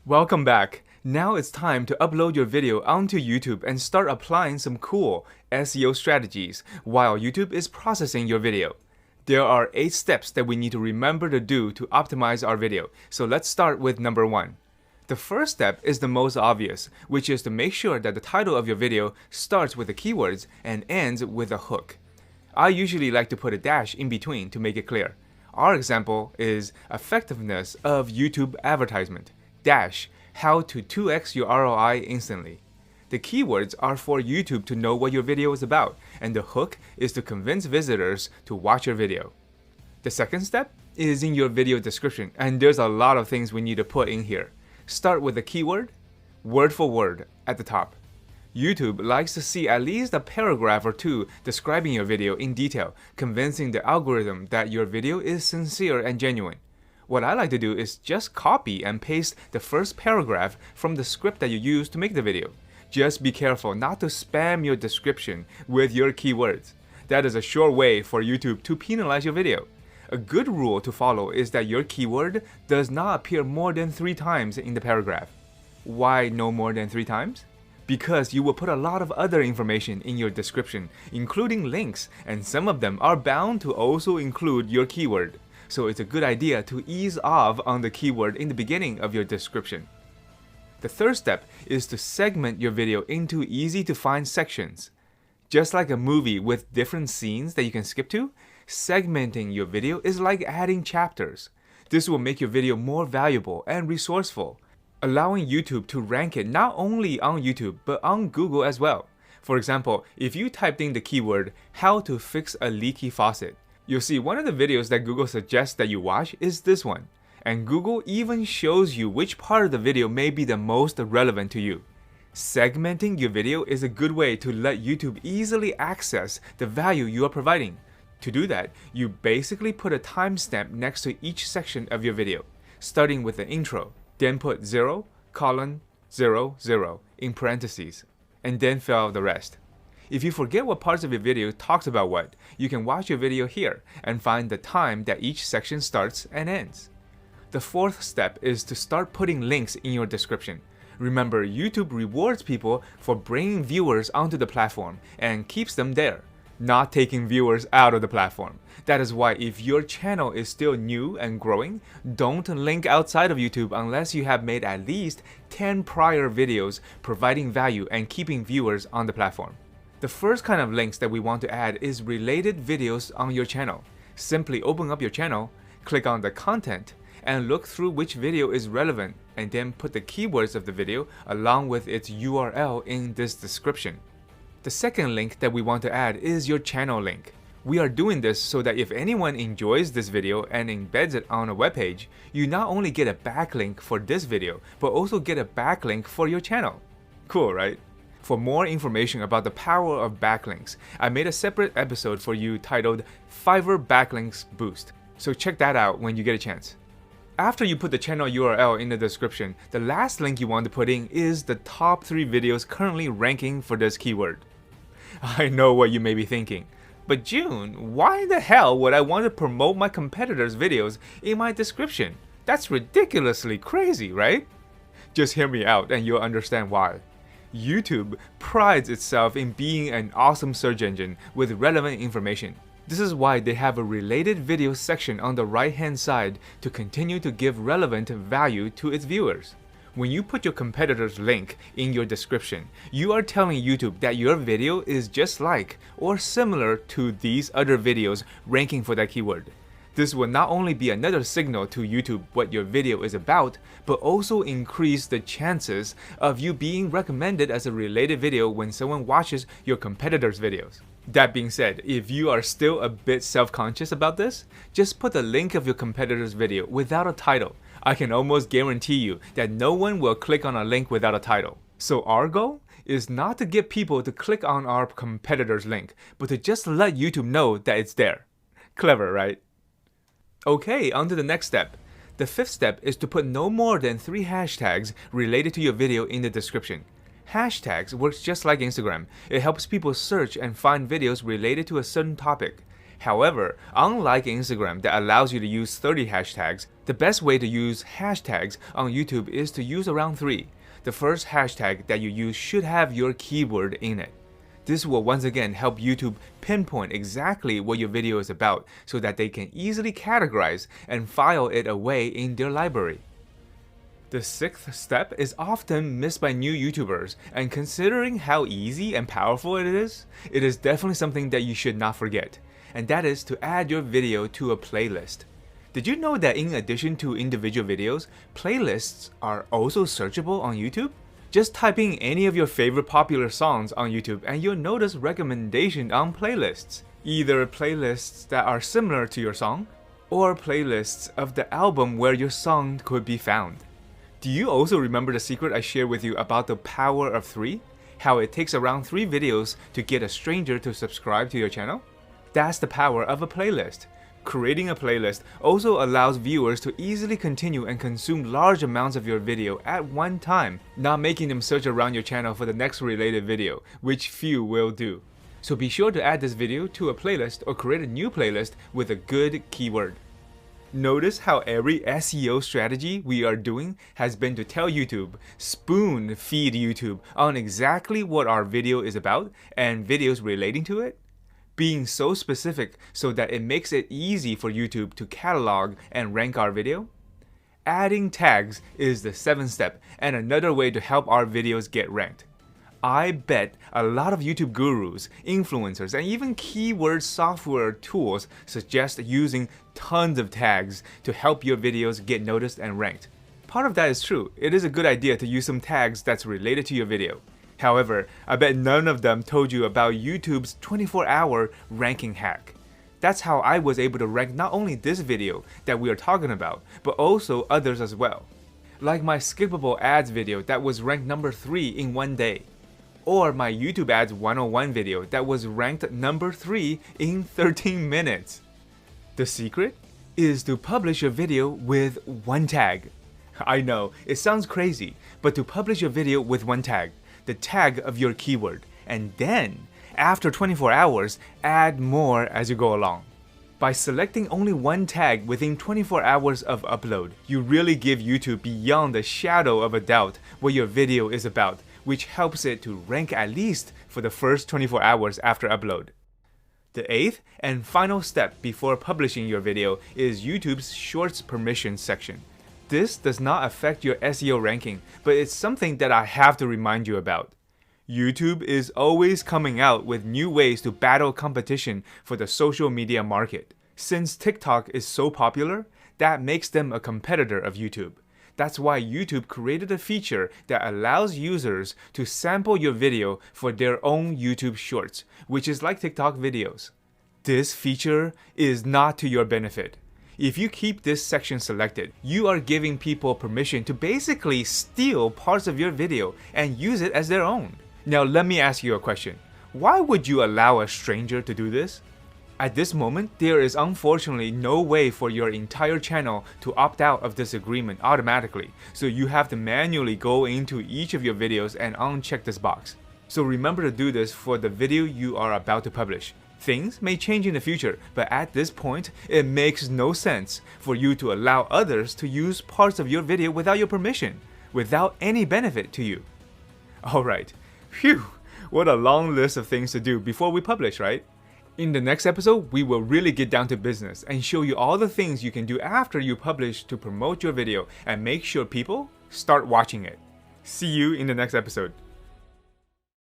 Welcome back. Now it's time to upload your video onto YouTube and start applying some cool SEO strategies while YouTube is processing your video. There are 8 steps that we need to remember to do to optimize our video. So let's start with number 1. The first step is the most obvious, which is to make sure that the title of your video starts with the keywords and ends with a hook. I usually like to put a dash in between to make it clear. Our example is effectiveness of YouTube advertisement. Dash, how to 2x your ROI instantly. The keywords are for YouTube to know what your video is about, and the hook is to convince visitors to watch your video. The second step is in your video description, and there's a lot of things we need to put in here. Start with the keyword, word for word, at the top. YouTube likes to see at least a paragraph or 2 describing your video in detail, convincing the algorithm that your video is sincere and genuine. What I like to do is just copy and paste the first paragraph from the script that you use to make the video. Just be careful not to spam your description with your keywords. That is a sure way for YouTube to penalize your video. A good rule to follow is that your keyword does not appear more than 3 times in the paragraph. Why no more than 3 times? Because you will put a lot of other information in your description, including links, and some of them are bound to also include your keyword. So it's a good idea to ease off on the keyword in the beginning of your description. The third step is to segment your video into easy to find sections. Just like a movie with different scenes that you can skip to, segmenting your video is like adding chapters. This will make your video more valuable and resourceful, allowing YouTube to rank it not only on YouTube but on Google as well. For example, if you typed in the keyword, how to fix a leaky faucet, you'll see one of the videos that Google suggests that you watch is this one. And Google even shows you which part of the video may be the most relevant to you. Segmenting your video is a good way to let YouTube easily access the value you are providing. To do that, you basically put a timestamp next to each section of your video, starting with the intro. Then put 0:00 in parentheses, and then fill out the rest. If you forget what parts of your video talks about what, you can watch your video here and find the time that each section starts and ends. The fourth step is to start putting links in your description. Remember, YouTube rewards people for bringing viewers onto the platform and keeps them there, not taking viewers out of the platform. That is why if your channel is still new and growing, don't link outside of YouTube unless you have made at least 10 prior videos providing value and keeping viewers on the platform. The first kind of links that we want to add is related videos on your channel. Simply open up your channel, click on the content, and look through which video is relevant, and then put the keywords of the video along with its URL in this description. The second link that we want to add is your channel link. We are doing this so that if anyone enjoys this video and embeds it on a webpage, you not only get a backlink for this video, but also get a backlink for your channel. Cool, right? For more information about the power of backlinks, I made a separate episode for you titled Fiverr Backlinks Boost, so check that out when you get a chance. After you put the channel URL in the description, the last link you want to put in is the top 3 videos currently ranking for this keyword. I know what you may be thinking, but June, why the hell would I want to promote my competitors' videos in my description? That's ridiculously crazy, right? Just hear me out and you'll understand why. YouTube prides itself in being an awesome search engine with relevant information. This is why they have a related video section on the right-hand side to continue to give relevant value to its viewers. When you put your competitor's link in your description, you are telling YouTube that your video is just like or similar to these other videos ranking for that keyword. This will not only be another signal to YouTube what your video is about, but also increase the chances of you being recommended as a related video when someone watches your competitor's videos. That being said, if you are still a bit self-conscious about this, just put the link of your competitor's video without a title. I can almost guarantee you that no one will click on a link without a title. So our goal is not to get people to click on our competitor's link, but to just let YouTube know that it's there. Clever, right? Okay, on to the next step. The fifth step is to put no more than 3 hashtags related to your video in the description. Hashtags works just like Instagram. It helps people search and find videos related to a certain topic. However, unlike Instagram that allows you to use 30 hashtags, the best way to use hashtags on YouTube is to use around 3. The first hashtag that you use should have your keyword in it. This will once again help YouTube pinpoint exactly what your video is about so that they can easily categorize and file it away in their library. The 6th step is often missed by new YouTubers, and considering how easy and powerful it is definitely something that you should not forget, and that is to add your video to a playlist. Did you know that in addition to individual videos, playlists are also searchable on YouTube? Just type in any of your favorite popular songs on YouTube and you'll notice recommendations on playlists. Either playlists that are similar to your song, or playlists of the album where your song could be found. Do you also remember the secret I shared with you about the power of 3? How it takes around 3 videos to get a stranger to subscribe to your channel? That's the power of a playlist. Creating a playlist also allows viewers to easily continue and consume large amounts of your video at one time, not making them search around your channel for the next related video, which few will do. So be sure to add this video to a playlist or create a new playlist with a good keyword. Notice how every SEO strategy we are doing has been to tell YouTube, spoon feed YouTube on exactly what our video is about and videos relating to it? Being so specific so that it makes it easy for YouTube to catalog and rank our video? Adding tags is the 7th step and another way to help our videos get ranked. I bet a lot of YouTube gurus, influencers, and even keyword software tools suggest using tons of tags to help your videos get noticed and ranked. Part of that is true. It is a good idea to use some tags that's related to your video. However, I bet none of them told you about YouTube's 24-hour ranking hack. That's how I was able to rank not only this video that we are talking about, but also others as well. Like my skippable ads video that was ranked number 3 in one day. Or my YouTube Ads 101 video that was ranked number 3 in 13 minutes. The secret is to publish a video with one tag. I know, it sounds crazy, but to publish a video with one tag, the tag of your keyword, and then, after 24 hours, add more as you go along. By selecting only one tag within 24 hours of upload, you really give YouTube beyond the shadow of a doubt what your video is about, which helps it to rank at least for the first 24 hours after upload. The 8th and final step before publishing your video is YouTube's Shorts permission section. This does not affect your SEO ranking, but it's something that I have to remind you about. YouTube is always coming out with new ways to battle competition for the social media market. Since TikTok is so popular, that makes them a competitor of YouTube. That's why YouTube created a feature that allows users to sample your video for their own YouTube Shorts, which is like TikTok videos. This feature is not to your benefit. If you keep this section selected, you are giving people permission to basically steal parts of your video and use it as their own. Now let me ask you a question. Why would you allow a stranger to do this? At this moment, there is unfortunately no way for your entire channel to opt out of this agreement automatically, so you have to manually go into each of your videos and uncheck this box. So remember to do this for the video you are about to publish. Things may change in the future, but at this point, it makes no sense for you to allow others to use parts of your video without your permission, without any benefit to you. Alright, phew, what a long list of things to do before we publish, right? In the next episode, we will really get down to business and show you all the things you can do after you publish to promote your video and make sure people start watching it. See you in the next episode.